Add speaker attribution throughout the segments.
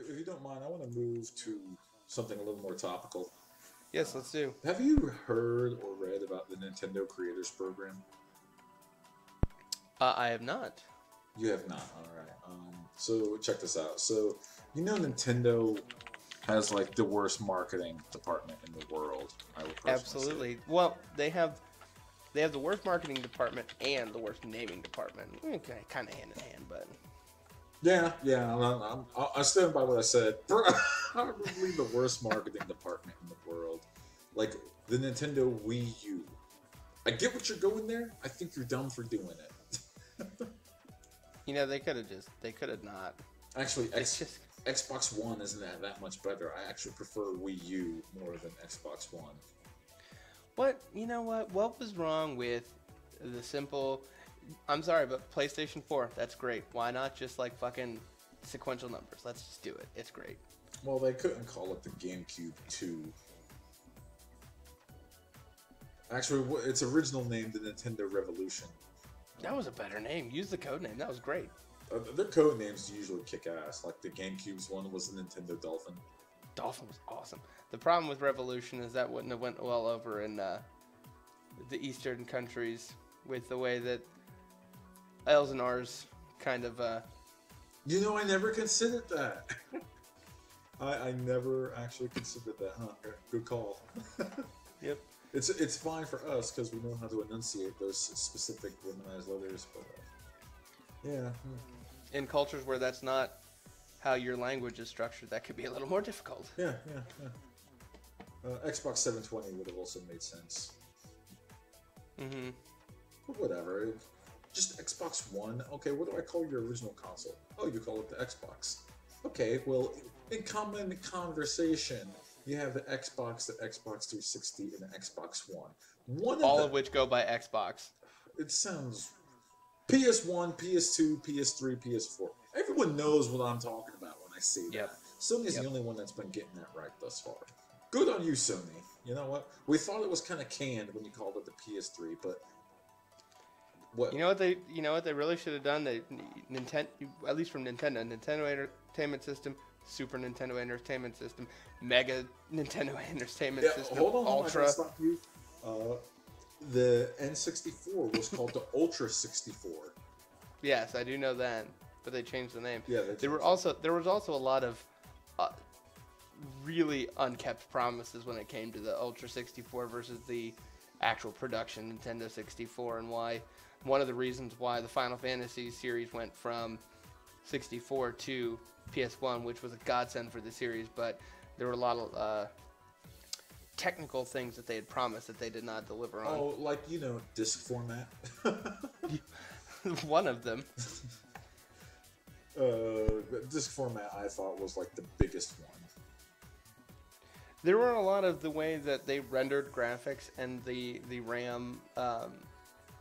Speaker 1: if you don't mind, I want to move to something a little more topical.
Speaker 2: Yes, let's do.
Speaker 1: Have you heard or read about the Nintendo Creators Program?
Speaker 2: I have not.
Speaker 1: You have not. All right. So check this out. So Nintendo has like the worst marketing department in the world. I would personally
Speaker 2: Absolutely. Well, they have the worst marketing department and the worst naming department. Okay, kind of hand in hand, but
Speaker 1: say. Yeah. I stand by what I said. Probably the worst marketing department in the world. Like the Nintendo Wii U. I get what you're going there. I think you're dumb for doing it.
Speaker 2: they could have not.
Speaker 1: Actually,
Speaker 2: It's just
Speaker 1: Xbox One isn't that much better. I actually prefer Wii U more than Xbox One.
Speaker 2: what was wrong with the simple? I'm sorry, but PlayStation 4, that's great. Why not just like fucking sequential numbers? Let's just do it. It's great.
Speaker 1: Well, they couldn't call it the GameCube 2. Actually, its original name, the Nintendo Revolution.
Speaker 2: That was a better name. Use the code name. That was great.
Speaker 1: Their code names usually kick ass. Like the GameCube's one was the Nintendo Dolphin.
Speaker 2: Dolphin was awesome. The problem with Revolution is that wouldn't have went well over in the Eastern countries with the way that L's and R's kind of.
Speaker 1: I never considered that. I never actually considered that. Huh? Good call.
Speaker 2: Yep.
Speaker 1: It's fine for us because we know how to enunciate those specific romanized letters, but yeah.
Speaker 2: In cultures where that's not how your language is structured, that could be a little more difficult.
Speaker 1: Yeah. Xbox 720 would have also made sense.
Speaker 2: Mm-hmm.
Speaker 1: But whatever. Just Xbox One. Okay, what do I call your original console? Oh, you call it the Xbox. Okay, well, in common conversation, you have the Xbox 360, and the Xbox One.
Speaker 2: All of which go by Xbox.
Speaker 1: It sounds PS1, PS2, PS3, PS4. Everyone knows what I'm talking about when I say that. Sony's the only one that's been getting that right thus far. Good on you, Sony. You know what? We thought it was kind of canned when you called it the PS3, but what?
Speaker 2: You know what they really should have done? Nintendo, at least from Nintendo Entertainment System, Super Nintendo Entertainment System, Mega Nintendo Entertainment System,
Speaker 1: hold on,
Speaker 2: Ultra.
Speaker 1: I gotta stop you. The N64 was called the Ultra 64.
Speaker 2: Yes, I do know that, but they changed the name.
Speaker 1: Yeah,
Speaker 2: there was also a lot of really unkept promises when it came to the Ultra 64 versus the actual production Nintendo 64, and why one of the reasons why the Final Fantasy series went from 64 to PS1, which was a godsend for the series, but there were a lot of technical things that they had promised that they did not deliver on.
Speaker 1: Oh, like, disc format?
Speaker 2: One of them.
Speaker 1: Disc format, I thought, was like the biggest one.
Speaker 2: There were a lot of the way that they rendered graphics and the RAM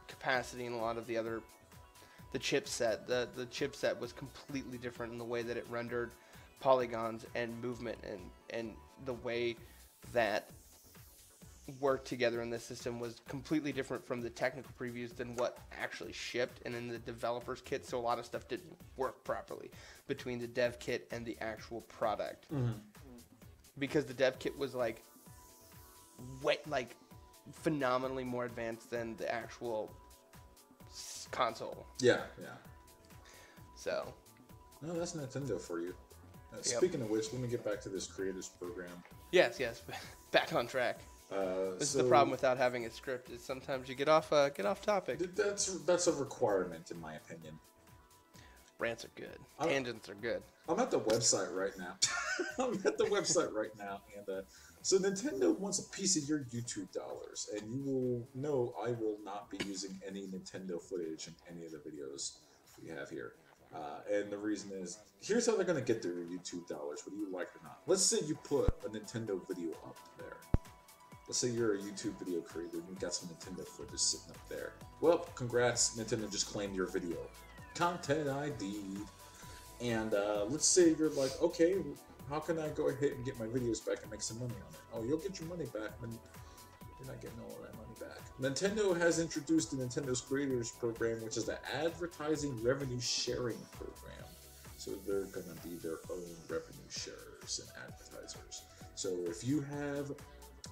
Speaker 2: capacity and a lot of the other, the chipset. The chipset was completely different in the way that it rendered polygons and movement, and the way that worked together in the system was completely different from the technical previews than what actually shipped and in the developer's kit. So a lot of stuff didn't work properly between the dev kit and the actual product.
Speaker 1: Mm-hmm.
Speaker 2: Because the dev kit was like phenomenally more advanced than the actual console.
Speaker 1: Yeah.
Speaker 2: So.
Speaker 1: No, that's Nintendo for you. Speaking of which, let me get back to this creators program.
Speaker 2: Yes. Back on track. This is the problem without having a script. Is sometimes you get off topic.
Speaker 1: That's a requirement, in my opinion.
Speaker 2: Rants are good. Tangents are good.
Speaker 1: I'm at the website right now. And so Nintendo wants a piece of your YouTube dollars, and you will know I will not be using any Nintendo footage in any of the videos we have here. And the reason is, here's how they're going to get their YouTube dollars, whether you like it or not. Let's say you put a Nintendo video up there. Let's say you're a YouTube video creator and you got some Nintendo footage sitting up there. Well, congrats, Nintendo just claimed your video. Content ID. And let's say you're like, okay, how can I go ahead and get my videos back and make some money on it? Oh, you'll get your money back, but you're not getting all of that money back. Nintendo has introduced the Nintendo's Creators Program, which is the Advertising Revenue Sharing Program. So they're gonna be their own revenue sharers and advertisers. So if you have,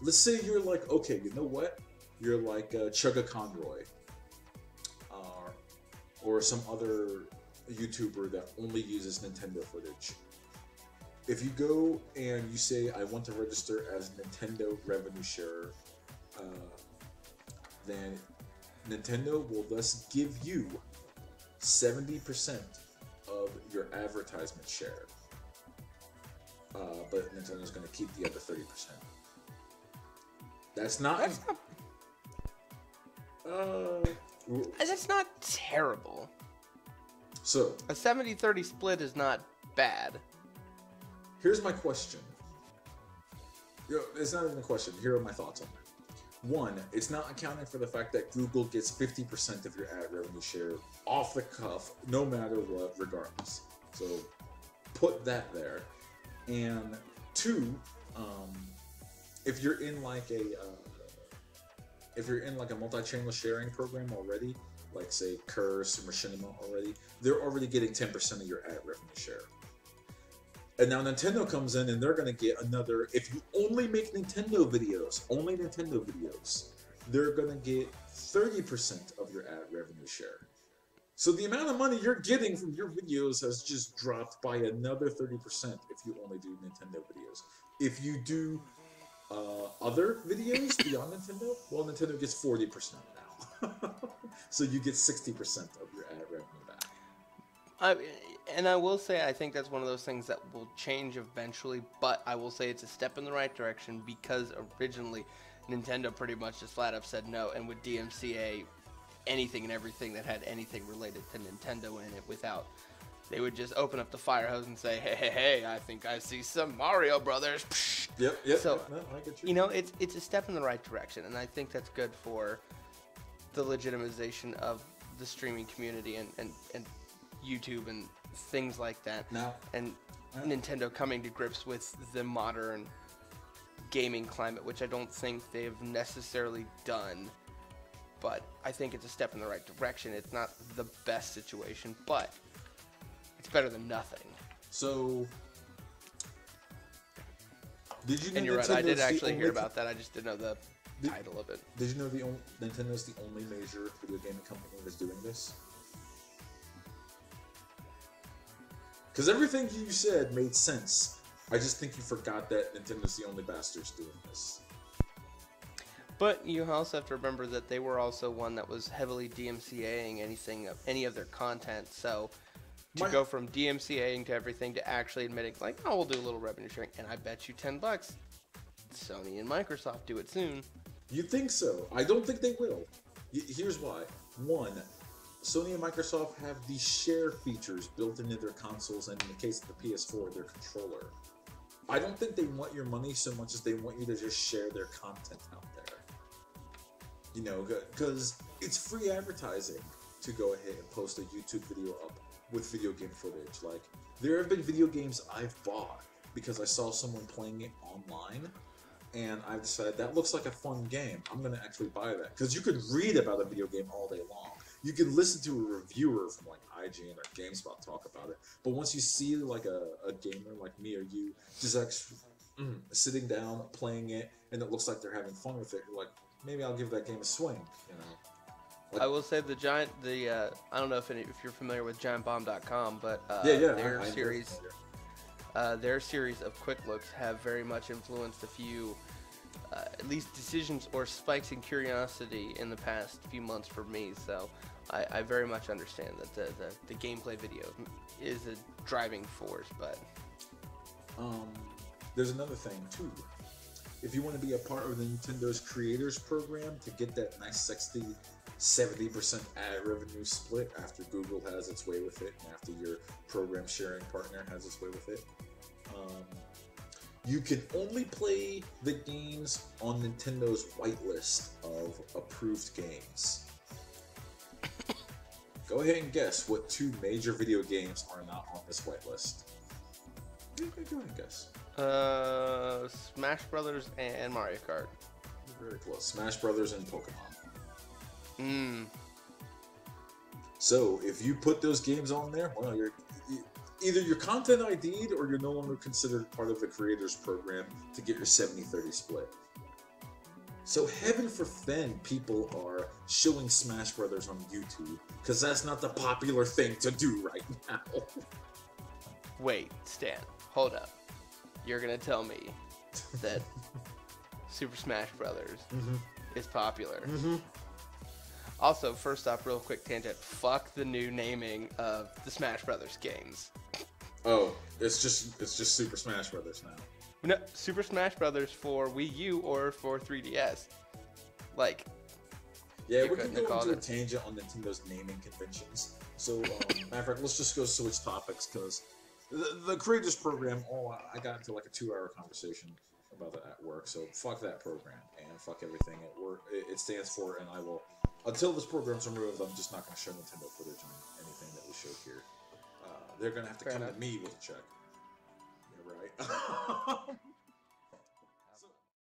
Speaker 1: let's say you're like, okay, you know what? You're like Chugga Conroy, uh, or some other YouTuber that only uses Nintendo footage. If you go and you say, I want to register as Nintendo revenue sharer, uh, then Nintendo will thus give you 70% of your advertisement share. But Nintendo's going to keep the other 30%. That's not.
Speaker 2: That's not terrible.
Speaker 1: So
Speaker 2: a 70-30 split is not bad.
Speaker 1: Here's my question. It's not even a question. Here are my thoughts on that. One, it's not accounting for the fact that Google gets 50% of your ad revenue share off the cuff, no matter what, regardless. So put that there. And two, if you're in like a multi-channel sharing program already, like say Curse or Machinima already, they're already getting 10% of your ad revenue share. And now Nintendo comes in and they're going to get another, if you only make Nintendo videos, they're going to get 30% of your ad revenue share. So the amount of money you're getting from your videos has just dropped by another 30% if you only do Nintendo videos. If you do other videos beyond Nintendo, well, Nintendo gets 40% now. So you get 60% of your ad revenue back.
Speaker 2: And I will say, I think that's one of those things that will change eventually, but I will say it's a step in the right direction because originally Nintendo pretty much just flat up said no, and would DMCA anything and everything that had anything related to Nintendo in it without. They would just open up the fire hose and say, hey, I think I see some Mario Brothers.
Speaker 1: Yep.
Speaker 2: So,
Speaker 1: no, I get you.
Speaker 2: It's a step in the right direction, and I think that's good for the legitimization of the streaming community and YouTube and things like that.
Speaker 1: Now,
Speaker 2: Nintendo coming to grips with the modern gaming climate, which I don't think they've necessarily done, but I think it's a step in the right direction. It's not the best situation, but it's better than nothing.
Speaker 1: So, did you know?
Speaker 2: And you're right, I did actually hear about that. I just didn't know the title of it.
Speaker 1: Did you know Nintendo's the only major video gaming company that's doing this? Because everything you said made sense. I just think you forgot that Nintendo's the only bastards doing this.
Speaker 2: But you also have to remember that they were also one that was heavily DMCAing any of their content. So to go from DMCAing to everything to actually admitting, like, oh, we'll do a little revenue sharing, and I bet you $10, Sony and Microsoft do it soon.
Speaker 1: You think so? I don't think they will. Here's why. One, Sony and Microsoft have these share features built into their consoles, and in the case of the PS4, their controller. I don't think they want your money so much as they want you to just share their content out there. You know, because it's free advertising to go ahead and post a YouTube video up with video game footage. Like, there have been video games I've bought because I saw someone playing it online, and I decided that looks like a fun game. I'm going to actually buy that. Because you could read about a video game all day long. You can listen to a reviewer from like IGN or GameSpot talk about it. But once you see like a gamer like me or you just actually sitting down, playing it, and it looks like they're having fun with it, you're like, maybe I'll give that game a swing, you know? Like,
Speaker 2: I will say I don't know if you're familiar with GiantBomb.com, but their series of quick looks have very much influenced a few, at least decisions or spikes in curiosity in the past few months for me. So I very much understand that the gameplay video is a driving force, but
Speaker 1: there's another thing too. If you want to be a part of the Nintendo's Creators Program to get that nice 70% ad revenue split after Google has its way with it and after your program sharing partner has its way with it, you can only play the games on Nintendo's whitelist of approved games. Go ahead and guess what two major video games are not on this whitelist. Go ahead and guess.
Speaker 2: Smash Brothers and Mario Kart.
Speaker 1: Very close. Smash Brothers and Pokemon. So if you put those games on there, well, either your content ID'd or you're no longer considered part of the creators program to get your 70-30 split. So heaven forfend people are showing Smash Brothers on YouTube, because that's not the popular thing to do right now.
Speaker 2: Wait, Stan, hold up. You're gonna tell me that Super Smash Brothers is popular? Also, first off, real quick tangent. Fuck the new naming of the Smash Brothers games.
Speaker 1: Oh, it's just Super Smash Brothers now.
Speaker 2: No, Super Smash Brothers for Wii U or for 3DS. Like,
Speaker 1: yeah, we can go into a tangent on Nintendo's naming conventions. So, matter of fact, let's just go switch topics, because the creators program, I got into like a 2-hour conversation about that at work. So fuck that program and fuck everything it stands for. And I will, until this program's removed, I'm just not going to show Nintendo footage on anything that we showed here. They're going to have to come to me with a check.